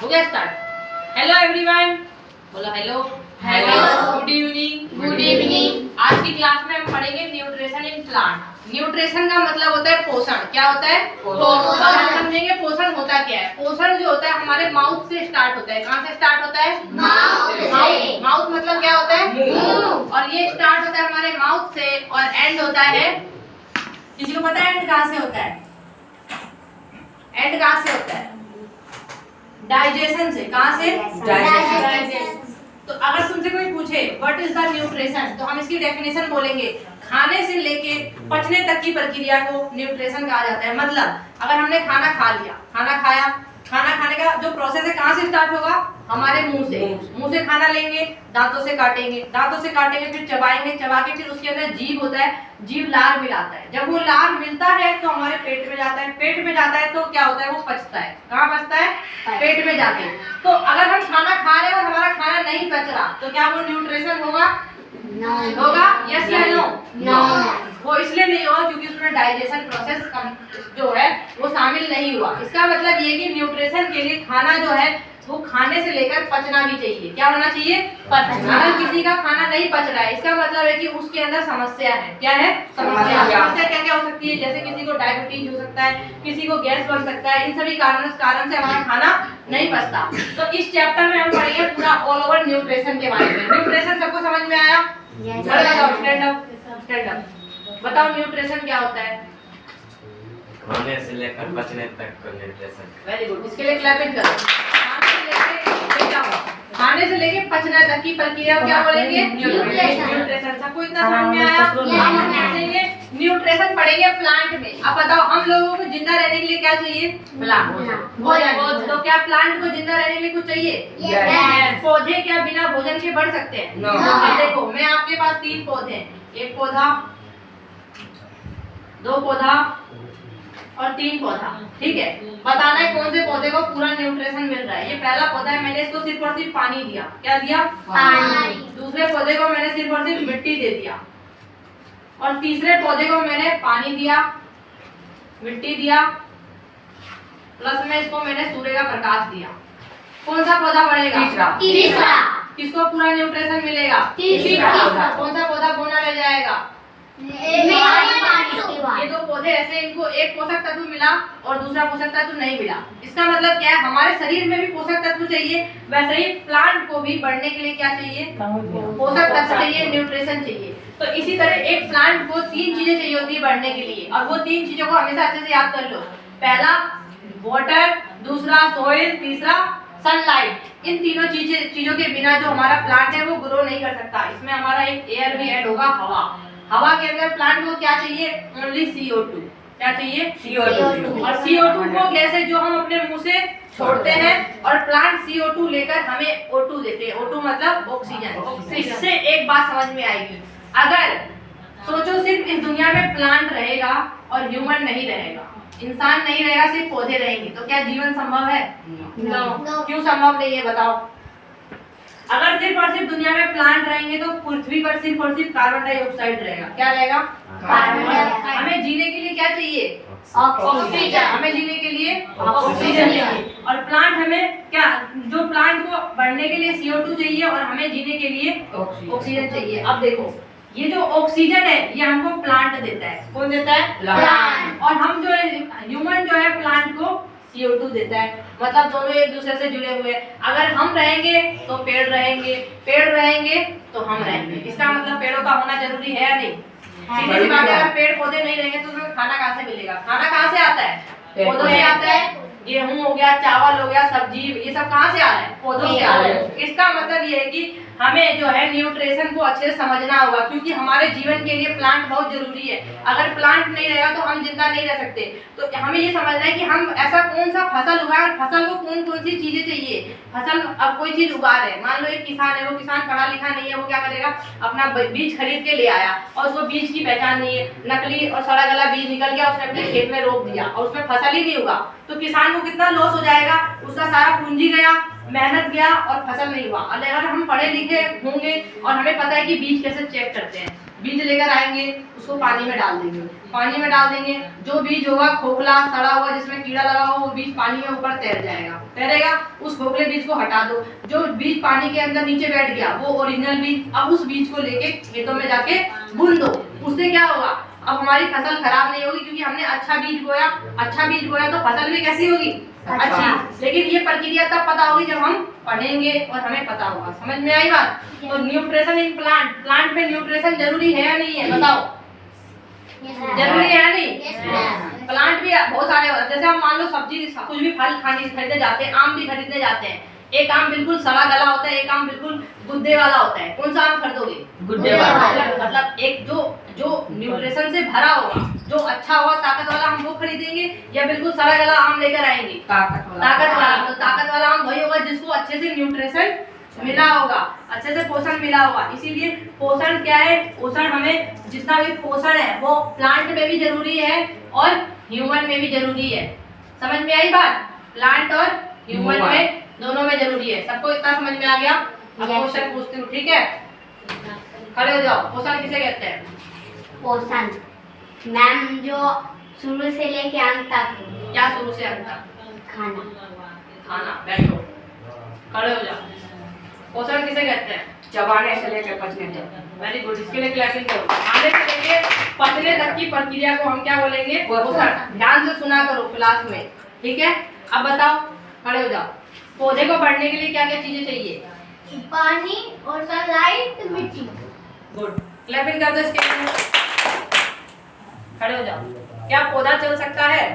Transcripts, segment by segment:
हो गया start. Hello everyone, बोलो hello. Hello. Good evening. Good evening. आज की क्लास में हम पढ़ेंगे न्यूट्रिशन इन प्लांट। न्यूट्रिशन का मतलब होता है पोषण। क्या होता है? पोषण। और हम समझेंगे पोषण होता क्या है। पोषण जो होता है हमारे माउथ से स्टार्ट होता है। कहाँ से स्टार्ट होता है? माउथ। माउथ मतलब क्या होता है? मुंह। और ये स्टार्ट होता है हमारे माउथ से और एंड होता है, किसी को पता है एंड कहाँ से होता है? एंड कहाँ से होता है? डाइजेशन से। कहाँ से? डाइजेशन। तो अगर तुमसे कोई पूछे व्हाट इज द न्यूट्रिशन, तो हम इसकी डेफिनेशन बोलेंगे। खाने से लेके पचने तक की प्रक्रिया को न्यूट्रिशन कहा जाता है। मतलब अगर हमने खाना खा लिया, खाना खाया, खाना खाने का जो प्रोसेस है कहाँ से स्टार्ट होगा? हमारे मुंह से। मुंह से खाना लेंगे, दांतों से काटेंगे, दांतों से काटेंगे, फिर चबाएंगे, चबा के फिर उसके अंदर जीभ होता है, जीभ लार मिलाता है। जब वो लार मिलता है तो हमारे पेट में जाता है। पेट में जाता है तो क्या होता है? वो पचता है। कहाँ पचता है? पेट में जाके। तो अगर हम खाना खा रहे हैं और हमारा खाना नहीं पच रहा तो क्या वो न्यूट्रिशन होगा? होगा? यस या नो? वो इसलिए नहीं होगा क्योंकि उसमें डाइजेशन प्रोसेस जो है वो शामिल नहीं हुआ। इसका मतलब ये कि न्यूट्रिशन के लिए खाना जो है वो खाने से लेकर पचना भी चाहिए। क्या होना चाहिए? पचना। अगर किसी का खाना नहीं पच रहा है इसका मतलब है कि उसके अंदर समस्या है। क्या है? समस्या क्या क्या हो सकती है? जैसे किसी को डायबिटीज हो सकता है, किसी को गैस बन सकता है। इन सभी कारण से हमारा खाना नहीं पचता। तो इस चैप्टर में हम पढ़ेंगे पूरा ऑल ओवर न्यूट्रिशन के बारे में। न्यूट्रिशन सबको समझ में आया? बताओ, स्टैंड अप, स्टैंड अप। बताओ न्यूट्रिशन क्या होता है? खाने से लेकर बचने तक का न्यूट्रिशन। वेरी गुड, इसके लिए क्लैपिंग करो। खाने से लेके पचने तक की प्रक्रिया क्या बोलेंगे? न्यूट्रिशन। सबको इतना समझ में आया? हम पढ़ेंगे न्यूट्रिशन पढ़ेंगे प्लांट में। अब बताओ हम लोगों को जिंदा रहने के लिए क्या चाहिए? भोजन। तो क्या प्लांट को जिंदा रहने के लिए कुछ चाहिए? पौधे क्या बिना भोजन के बढ़ सकते हैं? अब देखो मैं आपके पास 3 पौधे हैं, एक पौधा, 2 पौधा और 3 पौधा। ठीक है, बताना है कौन से पौधे को पूरा न्यूट्रिशन मिल रहा है। ये पहला पौधा है, मैंने इसको सिर्फ और सिर्फ पानी दिया। क्या दिया? पानी। दूसरे पौधे को मैंने सिर्फ और सिर्फ मिट्टी दे दिया और तीसरे पौधे को मैंने पानी दिया, मिट्टी दिया, प्लस में इसको मैंने सूर्य का प्रकाश दिया। कौन सा पौधा बढ़ेगा? तीसरा। किसको पूरा न्यूट्रिशन मिलेगा? तीसरा। कौन सा पौधा बोना रह जाएगा? ये 2 पौधे ऐसे, इनको एक पोषक तत्व मिला और दूसरा पोषक तत्व नहीं मिला। इसका मतलब क्या है? हमारे शरीर में भी पोषक तत्व चाहिए, वैसे ही प्लांट को भी बढ़ने के लिए क्या चाहिए? पोषक तत्व चाहिए, न्यूट्रिशन चाहिए। तो इसी तरह एक प्लांट को 3 चीजें चाहिए होती है बढ़ने के लिए, और वो 3 चीजों को हमेशा अच्छे से याद कर लो। पहला वाटर, दूसरा सॉइल, तीसरा सनलाइट। इन तीनों चीजों के बिना जो हमारा प्लांट है वो ग्रो नहीं कर सकता। इसमें हमारा एक एयर भी ऐड होगा, हवा। हवा के अंदर प्लांट को क्या चाहिए? Only CO2। क्या चाहिए? CO2। और CO2 को गैस है जो हम अपने मुंह से छोड़ते हैं और प्लांट CO2 लेकर हमें O2 देते हैं। O2 मतलब ऑक्सीजन। इससे एक बात समझ में आएगी, अगर सोचो सिर्फ इस दुनिया में प्लांट रहेगा और ह्यूमन नहीं रहेगा, इंसान नहीं रहेगा, सिर्फ पौधे रहेंगे, तो क्या जीवन संभव है? नो। क्यों संभव नहीं है बताओ? अगर सिर्फ और सिर्फ दुनिया में प्लांट रहेंगे तो पृथ्वी पर सिर्फ और सिर्फ कार्बन डाइऑक्साइड रहेगा। क्या रहेगा? Carbon dioxide. हमें जीने के लिए क्या चाहिए? ऑक्सीजन। हमें जीने के लिए ऑक्सीजन चाहिए। और प्लांट हमें क्या, जो प्लांट को बढ़ने के लिए CO2 चाहिए और हमें जीने के लिए ऑक्सीजन चाहिए। अब देखो ये जो ऑक्सीजन है ये हमको प्लांट देता है। कौन देता है? प्लांट। और हम जो है ह्यूमन जो है प्लांट को CO2 देता है। मतलब दोनों एक दूसरे से जुड़े हुए हैं। अगर हम रहेंगे तो पेड़ रहेंगे, पेड़ रहेंगे तो हम रहेंगे। इसका मतलब पेड़ों का होना जरूरी है या नहीं? सीधी सी बात है, अगर पेड़ पौधे नहीं रहेंगे तो हमें खाना कहाँ से मिलेगा? खाना कहाँ से आता है? पौधों से आता है। गेहूं हो गया, चावल हो गया, सब्जी, ये सब कहाँ से आ रहा है? पौधों से आ रहा है। इसका मतलब ये है कि हमें जो है न्यूट्रिशन को अच्छे से समझना होगा, क्योंकि हमारे जीवन के लिए प्लांट बहुत जरूरी है। अगर प्लांट नहीं रहेगा तो हम जिंदा नहीं रह सकते। तो हमें ये समझना है कि हम ऐसा कौन सा फसल उगाएं और फसल को कौन कौन सी चीजें चाहिए। फसल, अब कोई चीज उगा रहे हैं, मान लो एक किसान है, वो किसान पढ़ा लिखा नहीं है, वो क्या करेगा? अपना बीज खरीद के ले आया और उसको बीज की पहचान नहीं है, नकली और सड़ा गला बीज निकल गया, उसने अपने खेत में रोप दिया और उसमें फसल ही नहीं उगा, तो किसान को कितना लॉस हो जाएगा? उसका सारा पूंजी गया, मेहनत गया और फसल नहीं हुआ। अगर हम पढ़े लिखे होंगे और हमें पता है कि बीज कैसे चेक करते हैं, बीज लेकर आएंगे, उसको पानी में डाल देंगे। पानी में डाल देंगे, जो बीज होगा खोखला सड़ा हुआ जिसमें कीड़ा लगा हुआ, वो बीज पानी में ऊपर तैर जाएगा, तैरेगा। उस खोखले बीज को हटा दो। जो बीज पानी के अंदर नीचे बैठ गया वो ओरिजिनल बीज, अब उस बीज को लेके खेतों में जाके बुन दो। उससे क्या होगा, अब हमारी फसल खराब नहीं होगी, क्योंकि हमने अच्छा बीज बोया। अच्छा बीज बोया तो फसल भी कैसी होगी, अच्छी। लेकिन ये प्रक्रिया तब पता होगी जब हम पढ़ेंगे और हमें पता होगा। समझ में आई बात? तो न्यूट्रिशन इन प्लांट, प्लांट में न्यूट्रिशन जरूरी है या नहीं है, बताओ? जरूरी है नहीं? प्लांट भी बहुत सारे होते हैं। जैसे हम मान लो सब्जी कुछ भी फल खाने खरीदने जाते हैं, आम भी खरीदने जाते हैं, एक आम बिल्कुल सड़ा गला होता है, एक आम बिल्कुल गुद्दे वाला होता है। कौन सा आम खरीदोगे? गुद्दे वाला। मतलब एक जो न्यूट्रिशन से भरा होगा, जो अच्छा होगा, ताकत वाला हम वो खरीदेंगे, या बिल्कुल सड़ा गला आम लेकर आएंगे? ताकत वाला। तो ताकत वाला आम वही होगा जिसको अच्छे से न्यूट्रिशन मिला होगा, अच्छे से पोषण मिला होगा। इसीलिए पोषण क्या है, पोषण हमें जितना भी पोषण है वो प्लांट में भी जरूरी है और ह्यूमन में भी जरूरी है। समझ में आई बात? प्लांट और ह्यूमन में दोनों में जरूरी है। सबको इतना समझ में आ गया? अब क्वेश्चन पूछती हूँ, ठीक है? खड़े हो जाओ। पोषण किसे कहते हैं? पोषण मैम जो शुरू से लेके अंत तक, क्या शुरू से अंत तक? खाना। खाना। बैठो, खड़े हो जाओ। पोषण किसे कहते हैं? चबाने से लेकर पचने तक। Very good. इसके लिए क्लासिंग करो। खाने से लेके पचने तक की प्रक्रिया को हम क्या बोलेंगे? पोषण। ध्यान से सुना करो क्लास में, ठीक है? अब बताओ, खड़े हो जाओ। पौधे को बढ़ने के लिए क्या क्या चीजें चाहिए? पानी और सनलाइट, मिट्टी। गुड। क्लैपिंग कर दो इसके लिए। खड़े हो जाओ। क्या पौधा चल सकता है?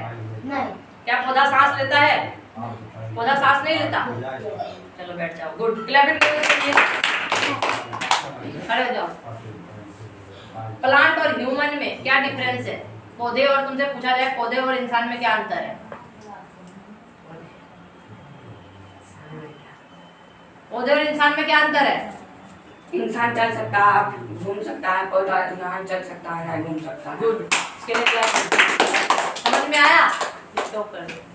नहीं। क्या पौधा सांस लेता है? पौधा सांस नहीं लेता। चलो बैठ जाओ। गुड। क्लैपिंग कर दो इसके लिए। खड़े हो जाओ। प्लांट और ह्यूमन में क्या डिफरेंस है? पौधे और, तुमसे पूछा जाए पौधे और इंसान में क्या अंतर है? पौधे और इंसान में क्या अंतर है? इंसान चल सकता है, घूम सकता है, पौधा ना चल सकता है, घूम सकता है। गुड। इसके लिए क्या समझ में आया? स्टॉप कर दो।